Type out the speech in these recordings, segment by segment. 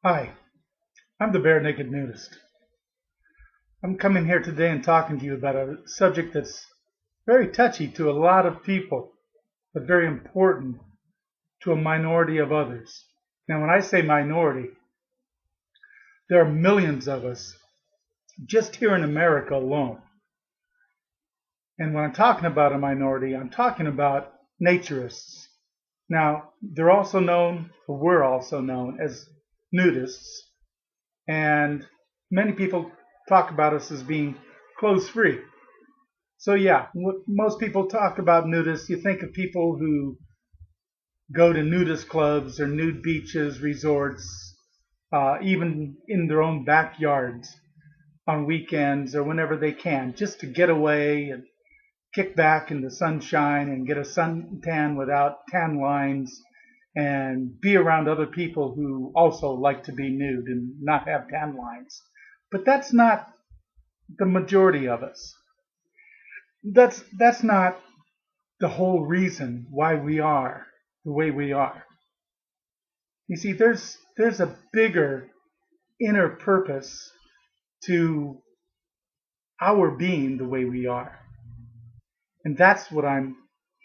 Hi, I'm the Bare Naked Nudist. I'm coming here today and talking to you about a subject that's very touchy to a lot of people, but very important to a minority of others. Now, when I say minority, there are millions of us just here in America alone. And when I'm talking about a minority, I'm talking about naturists. Now, we're also known as nudists, and many people talk about us as being clothes free. So yeah, most people talk about nudists. You think of people who go to nudist clubs or nude beaches, resorts, even in their own backyards on weekends or whenever they can, just to get away and kick back in the sunshine and get a suntan without tan lines and be around other people who also like to be nude and not have tan lines. But that's not the majority of us. That's not the whole reason why we are the way we are. You see, there's a bigger inner purpose to our being the way we are. And that's what I'm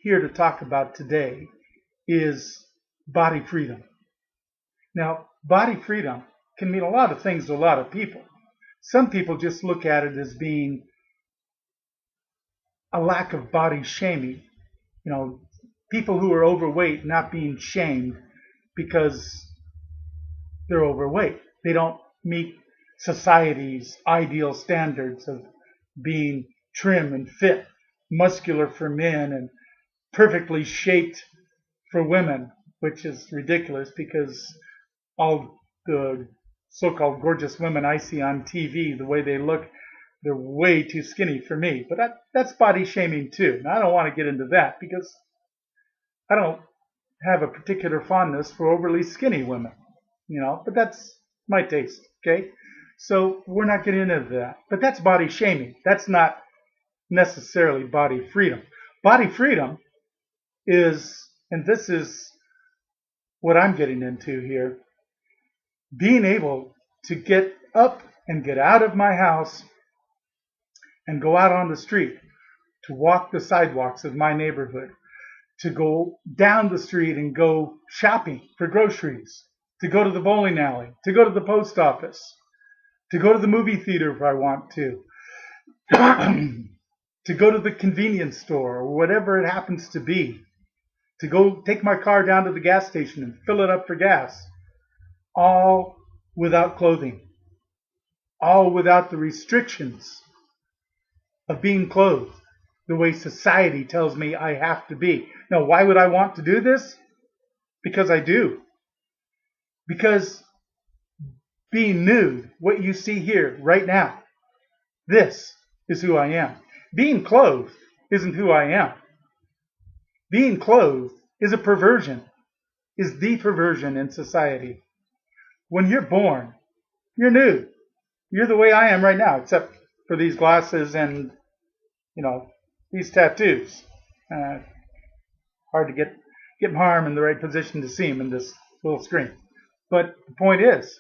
here to talk about today, is body freedom. Now, body freedom can mean a lot of things to a lot of people. Some people just look at it as being a lack of body shaming. You know, people who are overweight not being shamed because they're overweight. They don't meet society's ideal standards of being trim and fit, muscular for men, and perfectly shaped for women, which is ridiculous because all the so-called gorgeous women I see on TV, the way they look, they're way too skinny for me. But that's body shaming too. And I don't want to get into that because I don't have a particular fondness for overly skinny women, but that's my taste, okay? So we're not getting into that. But that's body shaming. That's not necessarily body freedom. Body freedom is, and this is what I'm getting into here, being able to get up and get out of my house and go out on the street, to walk the sidewalks of my neighborhood, to go down the street and go shopping for groceries, to go to the bowling alley, to go to the post office, to go to the movie theater if I want to go to the convenience store or whatever it happens to be, to go take my car down to the gas station and fill it up for gas, all without clothing, all without the restrictions of being clothed the way society tells me I have to be. Now, why would I want to do this? Because I do. Because being nude, what you see here right now, this is who I am. Being clothed isn't who I am. Being clothed is a perversion, is the perversion in society. When you're born, you're nude. You're the way I am right now, except for these glasses and, these tattoos. Hard to get my arm in the right position to see them in this little screen. But the point is,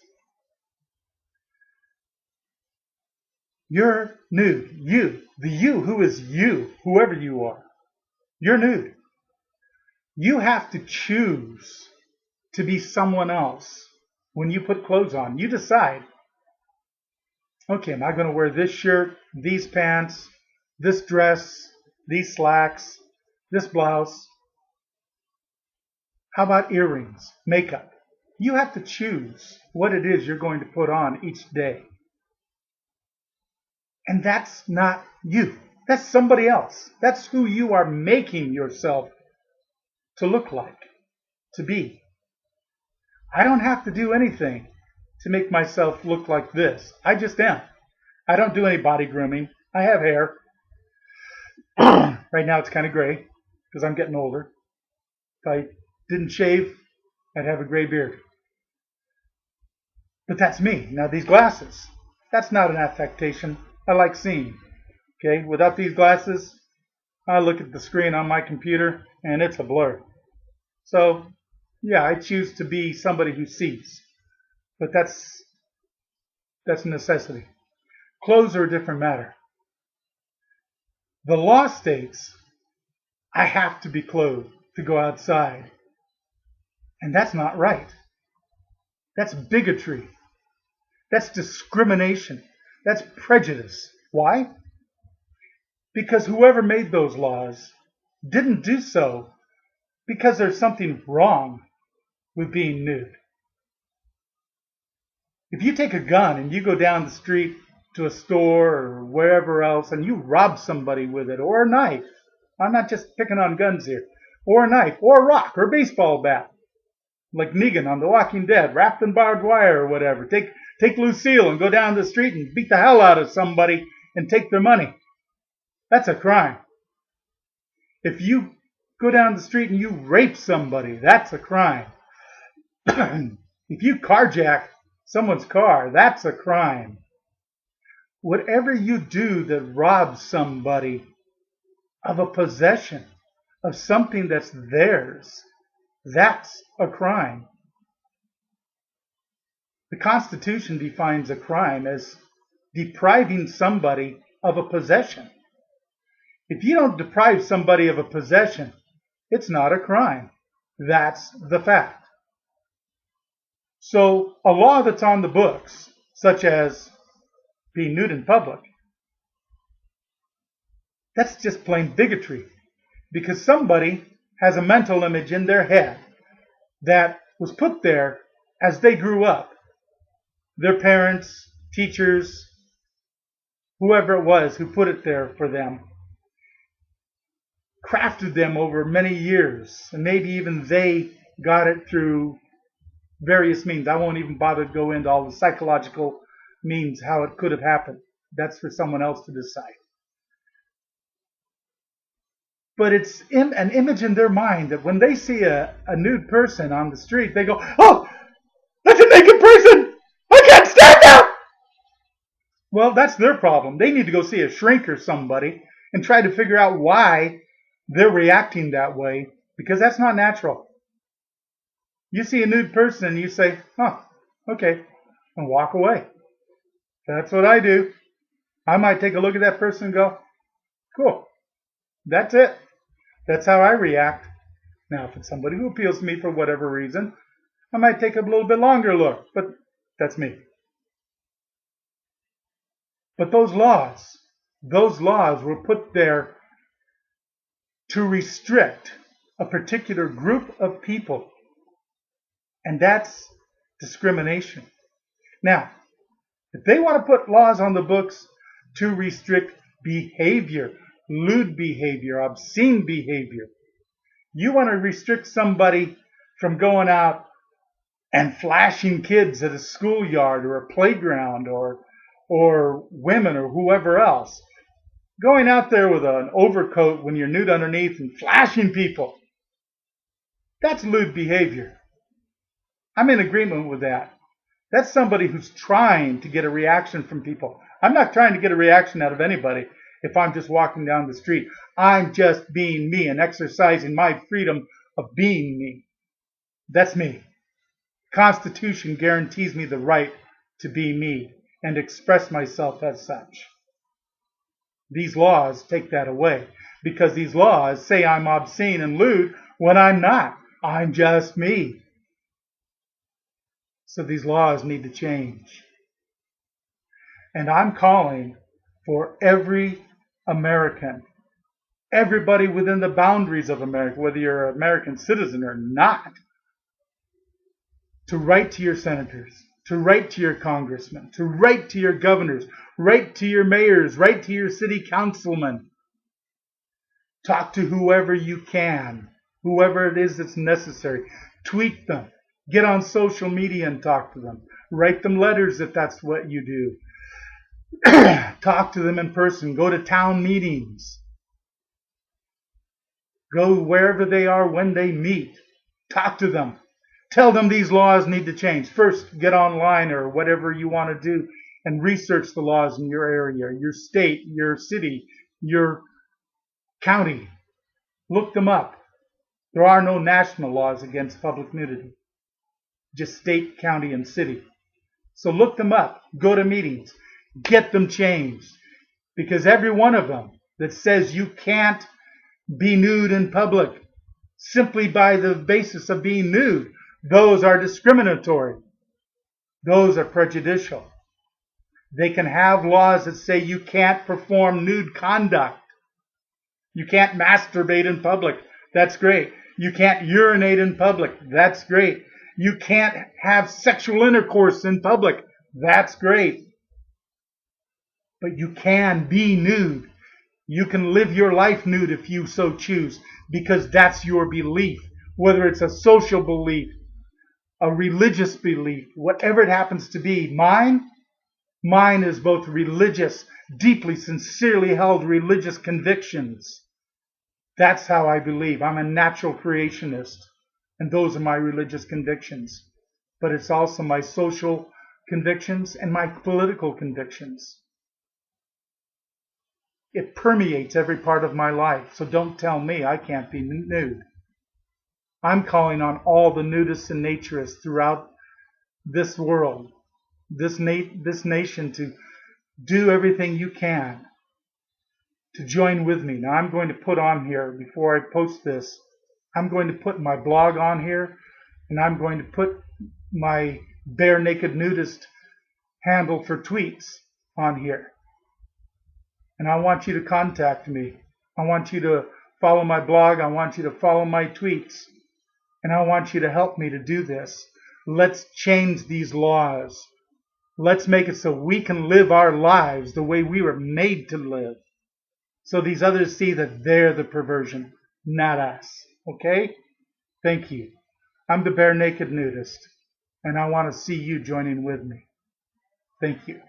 you're nude. The you who is you, whoever you are, you're nude. You have to choose to be someone else when you put clothes on. You decide, okay, am I going to wear this shirt, these pants, this dress, these slacks, this blouse? How about earrings, makeup? You have to choose what it is you're going to put on each day. And that's not you. That's somebody else. That's who you are making yourself to look like, to be. I don't have to do anything to make myself look like this. I just am. I don't do any body grooming. I have hair. Right now it's kind of gray because I'm getting older. If I didn't shave, I'd have a gray beard. But that's me. Now these glasses, that's not an affectation. I like seeing. Okay, without these glasses, I look at the screen on my computer and it's a blur. So Yeah, I choose to be somebody who sees, but that's a necessity. Clothes are a different matter. The law states I have to be clothed to go outside, and that's not right. That's bigotry. That's discrimination. That's prejudice. Why? Because whoever made those laws didn't do so because there's something wrong with being nude. If you take a gun and you go down the street to a store or wherever else and you rob somebody with it, or a knife, I'm not just picking on guns here, or a knife, or a rock, or a baseball bat, like Negan on The Walking Dead, wrapped in barbed wire or whatever. Take Lucille and go down the street and beat the hell out of somebody and take their money. That's a crime. If you go down the street and you rape somebody, that's a crime. If you carjack someone's car, that's a crime. Whatever you do that robs somebody of a possession, of something that's theirs, that's a crime. The Constitution defines a crime as depriving somebody of a possession. If you don't deprive somebody of a possession, it's not a crime. That's the fact. So a law that's on the books, such as being nude in public, that's just plain bigotry, because somebody has a mental image in their head that was put there as they grew up. Their parents, teachers, whoever it was who put it there for them, crafted them over many years, and maybe even they got it through various means. I won't even bother to go into all the psychological means, how it could have happened. That's for someone else to decide. But it's an image in their mind that when they see a nude person on the street, they go, "Oh, that's a naked person! I can't stand that!" Well, that's their problem. They need to go see a shrink or somebody and try to figure out why they're reacting that way, because that's not natural. You see a nude person and you say, "Huh, okay," and walk away. That's what I do. I might take a look at that person and go, "Cool, that's it." That's how I react. Now, if it's somebody who appeals to me for whatever reason, I might take a little bit longer look, but that's me. But those laws were put there to restrict a particular group of people, and that's discrimination. Now, if they want to put laws on the books to restrict behavior, lewd behavior, obscene behavior, you want to restrict somebody from going out and flashing kids at a schoolyard or a playground, or women or whoever else, going out there with an overcoat when you're nude underneath and flashing people, that's lewd behavior. I'm in agreement with that. That's somebody who's trying to get a reaction from people. I'm not trying to get a reaction out of anybody if I'm just walking down the street. I'm just being me and exercising my freedom of being me. That's me. The Constitution guarantees me the right to be me and express myself as such. These laws take that away, because these laws say I'm obscene and lewd when I'm not. I'm just me. So these laws need to change. And I'm calling for every American, everybody within the boundaries of America, whether you're an American citizen or not, to write to your senators, to write to your congressmen, to write to your governors, write to your mayors, write to your city councilmen. Talk to whoever you can, whoever it is that's necessary. Tweet them. Get on social media and talk to them. Write them letters if that's what you do. Talk to them in person. Go to town meetings. Go wherever they are when they meet. Talk to them. Tell them these laws need to change. First, get online or whatever you want to do and research the laws in your area, your state, your city, your county. Look them up. There are no national laws against public nudity, just state, county, and city. So look them up, go to meetings, get them changed. Because every one of them that says you can't be nude in public simply by the basis of being nude, those are discriminatory. Those are prejudicial. They can have laws that say you can't perform nude conduct. You can't masturbate in public. That's great. You can't urinate in public. That's great. You can't have sexual intercourse in public. That's great. But you can be nude. You can live your life nude if you so choose, because that's your belief. Whether it's a social belief, a religious belief, whatever it happens to be. Mine is both religious, deeply, sincerely held religious convictions. That's how I believe. I'm a natural creationist, and those are my religious convictions. But it's also my social convictions and my political convictions. It permeates every part of my life, so don't tell me I can't be nude. I'm calling on all the nudists and naturists throughout this world, this nation, to do everything you can to join with me. Now I'm going to put on here, before I post this, I'm going to put my blog on here, and I'm going to put my Bare Naked Nudist handle for tweets on here. And I want you to contact me. I want you to follow my blog. I want you to follow my tweets. And I want you to help me to do this. Let's change these laws. Let's make it so we can live our lives the way we were made to live. So these others see that they're the perversion, not us. Okay? Thank you. I'm the Bare Naked Nudist, and I want to see you joining with me. Thank you.